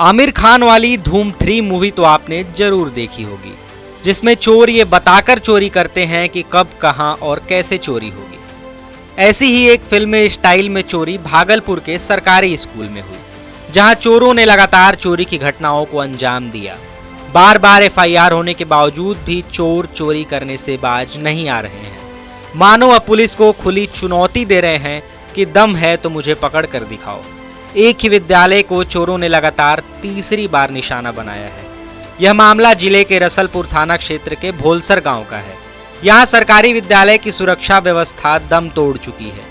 आमिर खान वाली धूम 3 मूवी तो आपने जरूर देखी होगी, जिसमें चोर ये बताकर चोरी करते हैं कि कब, कहां और कैसे चोरी होगी। ऐसी ही एक फिल्म स्टाइल में चोरी भागलपुर के सरकारी स्कूल में हुई, जहां चोरों ने लगातार चोरी की घटनाओं को अंजाम दिया। बार बार FIR होने के बावजूद भी चोर चोरी करने से बाज नहीं आ रहे हैं। मानो अब पुलिस को खुली चुनौती दे रहे हैं कि दम है तो मुझे पकड़ कर दिखाओ। एक ही विद्यालय को चोरों ने लगातार तीसरी बार निशाना बनाया है। यह मामला जिले के रसलपुर थाना क्षेत्र के भोलसर गांव का है। यहाँ सरकारी विद्यालय की सुरक्षा व्यवस्था दम तोड़ चुकी है।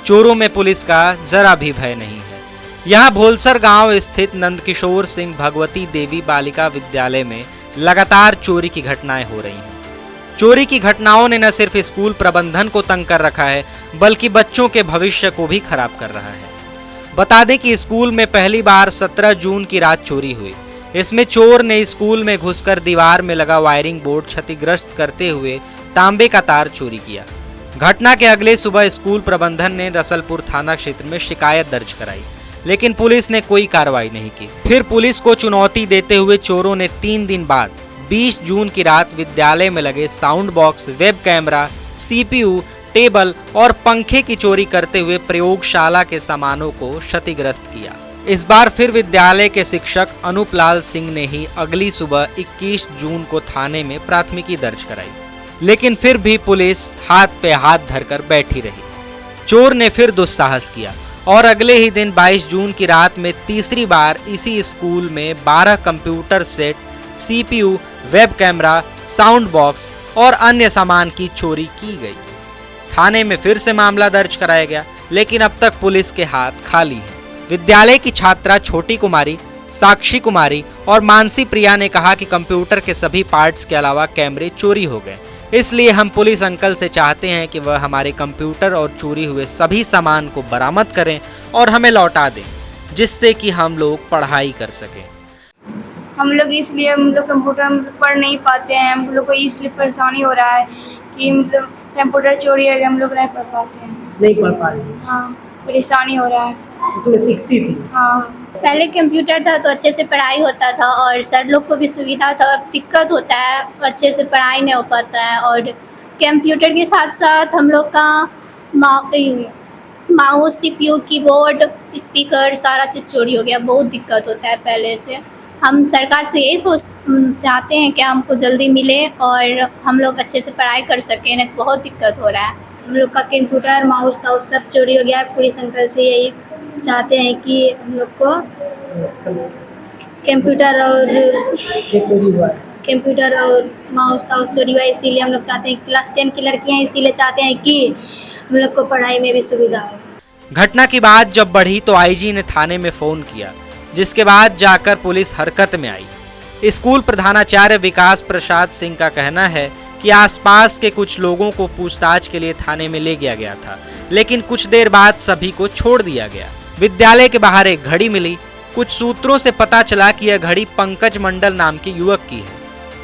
चोरों में पुलिस का जरा भी भय नहीं है। यहाँ भोलसर गांव स्थित नंदकिशोर सिंह भगवती देवी बालिका विद्यालय में लगातार चोरी की घटनाएं हो रही हैं। चोरी की घटनाओं ने न सिर्फ स्कूल प्रबंधन को तंग कर रखा है, बल्कि बच्चों के भविष्य को भी खराब कर रहा है। बता दें कि स्कूल में पहली बार 17 जून की रात चोरी हुई। इसमें चोर ने स्कूल में घुसकर दीवार में लगा वायरिंग बोर्ड क्षतिग्रस्त करते हुए तांबे का तार चोरी किया। घटना के अगले सुबह स्कूल प्रबंधन ने रसलपुर थाना क्षेत्र में शिकायत दर्ज कराई, लेकिन पुलिस ने कोई कार्रवाई नहीं की। फिर पुलिस को चुनौती देते हुए चोरों ने 3 दिन बाद 20 जून की रात विद्यालय में लगे sound box, web camera, CPU, table और पंखे की चोरी करते हुए प्रयोगशाला के सामानों को क्षतिग्रस्त किया। इस बार फिर विद्यालय के शिक्षक अनूपलाल सिंह ने ही अगली सुबह 21 जून को थाने में प्राथमिकी दर्ज कराई, लेकिन फिर भी पुलिस हाथ पे हाथ धरकर बैठी रही। चोर ने फिर दुस्साहस किया और अगले ही दिन 22 जून की रात में तीसरी बार इसी स्कूल में 12 computer set, CPU, web camera, sound box और अन्य सामान की चोरी की गई। थाने में फिर से मामला दर्ज कराया गया, लेकिन अब तक पुलिस के हाथ खाली हैं। विद्यालय की छात्रा छोटी कुमारी, साक्षी कुमारी और मानसी प्रिया ने कहा कि कंप्यूटर के सभी पार्ट्स के अलावा कैमरे चोरी हो गए, इसलिए हम पुलिस अंकल से चाहते हैं कि वह हमारे कंप्यूटर और चोरी हुए सभी सामान को बरामद करें और हमें लौटा दें, जिससे कि हम लोग पढ़ाई कर सकें। हम लोग इसलिए कंप्यूटर पढ़ नहीं पाते हैं। हम लोग को इसलिए परेशानी हो रहा है कि कंप्यूटर चोरी हो गया, हम लोग नहीं पढ़ पाते हैं। नहीं पढ़ पा रही? हाँ, परेशानी हो रहा है। उसमें सीखती थी? हाँ, पहले कंप्यूटर था तो अच्छे से पढ़ाई होता था और सर लोग को भी सुविधा था। अब दिक्कत होता है, अच्छे से पढ़ाई नहीं हो पाता है। और कंप्यूटर के साथ साथ हम लोग का माउस, CPU, कीबोर्ड, स्पीकर सारा चीज़ चोरी हो गया। बहुत दिक्कत होता है पहले से। हम सरकार से यही चाहते हैं कि हमको जल्दी मिले और हम लोग अच्छे से पढ़ाई कर सकें, नहीं तो बहुत दिक्कत हो रहा है। हम लोग का कंप्यूटर, माउस था, सब चोरी हो गया। पुलिस अंकल से यही चाहते हैं कि हम लोग को कंप्यूटर और माउस था चोरी हुआ, इसीलिए हम लोग चाहते हैं, क्लास 10 की लड़कियां इसीलिए चाहते हैं कि हम लोग को पढ़ाई में भी सुविधा हो। घटना की बात जब बढ़ी तो IG ने थाने में फोन किया, जिसके बाद जाकर पुलिस हरकत में आई। स्कूल प्रधानाचार्य विकास प्रसाद सिंह का कहना है कि आसपास के कुछ लोगों को पूछताछ के लिए थाने में ले गया था, लेकिन कुछ देर बाद सभी को छोड़ दिया गया। विद्यालय के बाहर एक घड़ी मिली। कुछ सूत्रों से पता चला कि यह घड़ी पंकज मंडल नाम के युवक की है।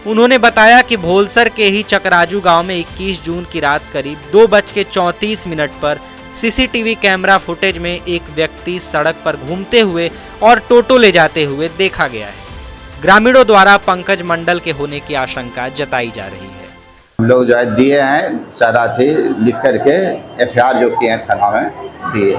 उन्होंने बताया कि भोलसर के ही चकराजू गांव में 21 जून की रात करीब 2:34 पर CCTV कैमरा फुटेज में एक व्यक्ति सड़क पर घूमते हुए और टोटो ले जाते हुए देखा गया है। ग्रामीणों द्वारा पंकज मंडल के होने की आशंका जताई जा रही है। हम लोग जो है दिए हैं सारा थी लिख करके, FIR जो किए हैं थाना में दिए।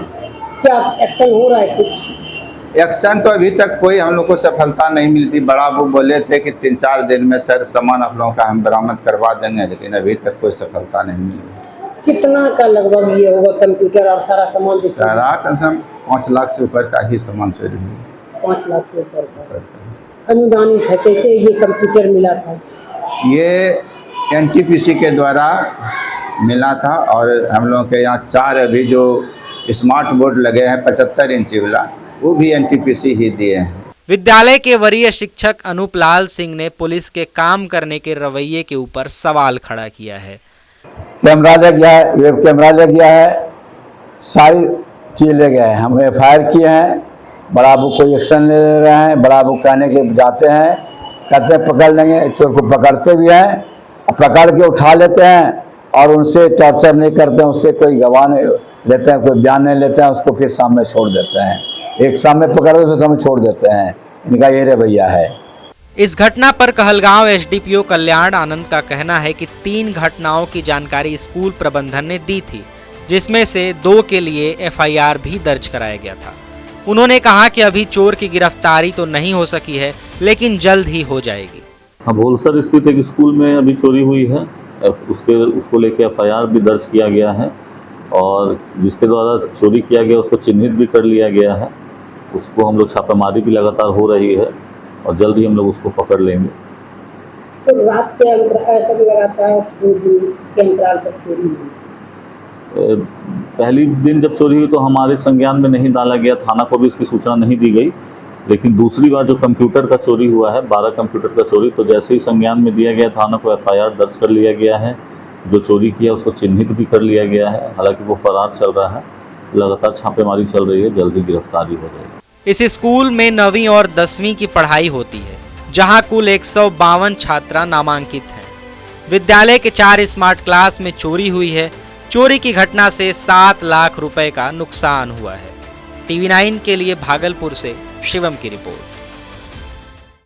क्या एक्शन हो रहा है? कुछ एक्शन तो अभी तक कोई हम लोग को सफलता नहीं मिलती। बड़ा वो बोले थे कि 3-4 दिन में सर सामान आप लोगों का हम बरामद करवा देंगे, लेकिन अभी तक कोई सफलता नहीं मिली। कितना का लगभग ये होगा कंप्यूटर और सारा सामान? सारा कम से कम 5 लाख से ऊपर का ही सामान चोरी हुआ। 5 लाख से ऊपर का अनुदानित है। कैसे ये कंप्यूटर मिला था? ये NTPC के द्वारा मिला था और हम लोगों के यहाँ 4 अभी जो स्मार्ट बोर्ड लगे हैं 75 इंची वाला, वो भी NTPC ही दिए हैं। विद्यालय के वरीय शिक्षक अनूपलाल सिंह ने पुलिस के काम करने के रवैये के ऊपर सवाल खड़ा किया है। कैमरा ले गया है, वेब कैमरा ले गया है, सारी चीज़ ले गए हैं। हम FIR किए हैं, बड़ा बाबू कोई एक्शन ले रहे हैं। बड़ा बाबू कहने के जाते हैं, कहते हैं पकड़ लेंगे, चोर को पकड़ते भी हैं, पकड़ के उठा लेते हैं और उनसे टॉर्चर नहीं करते हैं, उससे कोई गवाह नहीं लेते हैं, कोई बयान नहीं लेते हैं, उसको फिर सामने छोड़ देते हैं। एक सामने पकड़ते हैं, सामने छोड़ देते हैं। इनका ये रवैया है। इस घटना पर कहलगांव एसडीपीओ कल्याण आनंद का कहना है कि 3 घटनाओं की जानकारी स्कूल प्रबंधन ने दी थी, जिसमें से 2 के लिए एफआईआर भी दर्ज कराया गया था। उन्होंने कहा कि अभी चोर की गिरफ्तारी तो नहीं हो सकी है, लेकिन जल्द ही हो जाएगी। भोलसर स्थित एक स्कूल में अभी चोरी हुई है, उसको लेके एफआईआर भी दर्ज किया गया है और जिसके द्वारा चोरी किया गया उसको चिन्हित भी कर लिया गया है। उसको हम लोग छापेमारी भी लगातार हो रही है और जल्द ही हम लोग उसको पकड़ लेंगे। तो रात के ऐसा भी लगाता है 2 दिन के अंतराल पर चोरी हुई? पहली दिन जब चोरी हुई तो हमारे संज्ञान में नहीं डाला गया, थाना को भी इसकी सूचना नहीं दी गई। लेकिन दूसरी बार जो कंप्यूटर का चोरी हुआ है, 12 कंप्यूटर का चोरी, तो जैसे ही संज्ञान में दिया गया थाना को एफआईआर दर्ज कर लिया गया है। जो चोरी किया उसको चिन्हित भी कर लिया गया है, हालांकि वो फरार चल रहा है। लगातार छापेमारी चल रही है, जल्दी गिरफ्तारी हो जाएगी। इस स्कूल में 9वीं और 10वीं की पढ़ाई होती है, जहां कुल 152 छात्रा नामांकित हैं। विद्यालय के 4 स्मार्ट क्लास में चोरी हुई है। चोरी की घटना से 7 लाख रुपए का नुकसान हुआ है। TV9 के लिए भागलपुर से शिवम की रिपोर्ट।